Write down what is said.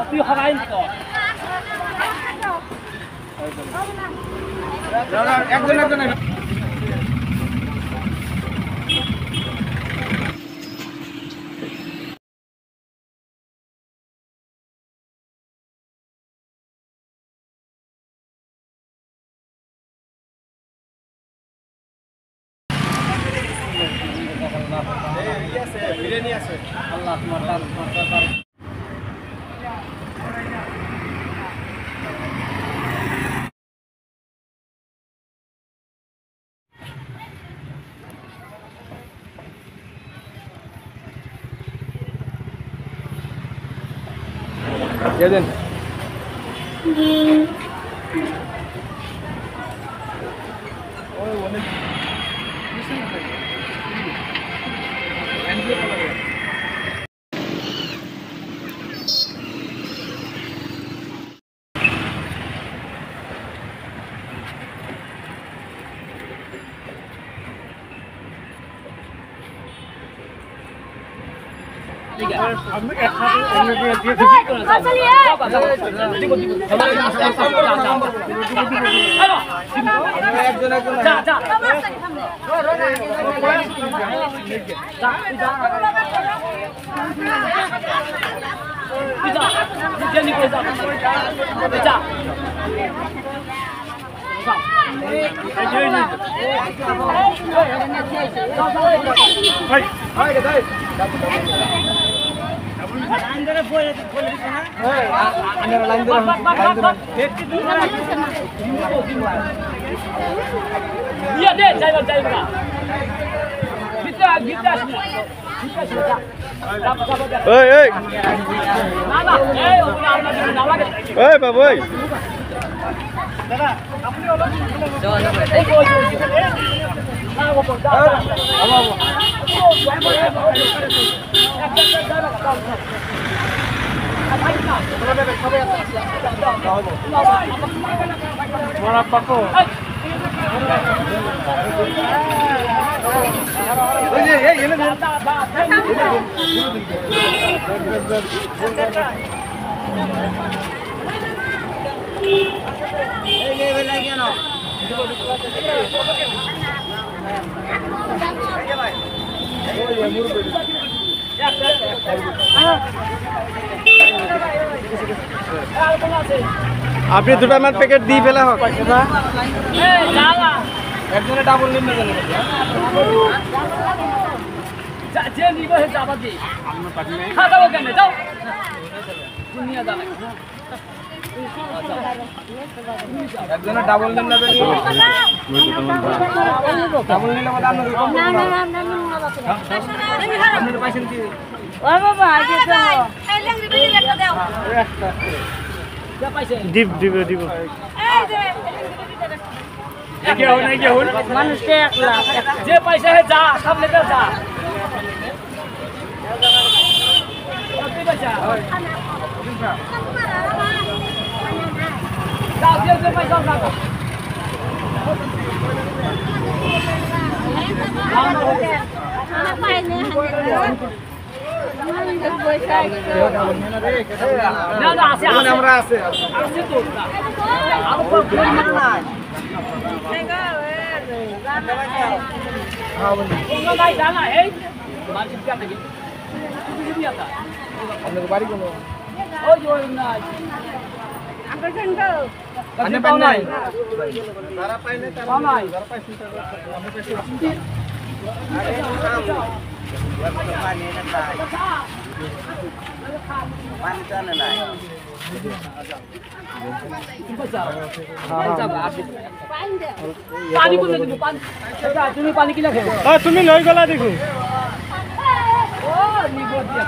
তুই হরাইন তো একজন একজন বিরিয়ানি আছে আল্লাহ তোমার ये दिन बाबू আপনি দুটা মাছ প্যাকেট দিয়ে ফেলা হোক একজনে ডাবল নিন একজনে ডাবল নিন না ডাবল নিলে আপনার পাইছেন কি দিব দিব দিব মানুষকে 1 লাখ যে পয়সা হে যা সব লেকে যা কত পয়সা দাও যে পয়সা দাও না পাইনে না না আছে আমরা আছে আছে তো আর উপর ফোন না हां बोलिए उनको भाई जाना है मार्केट क्या लगी किसी भी आता हम लोग बारी को ओ जो ना अंकल संगो अन्य पाव नहीं सारा पाइने पाव नहीं सारा पाइने हमें पैसे अरे पानी ना पानी जाने नहीं पानी को देखो पानी तुम्हें पानी की लगे तुम्हें लई गला देखो ओ निगो दिया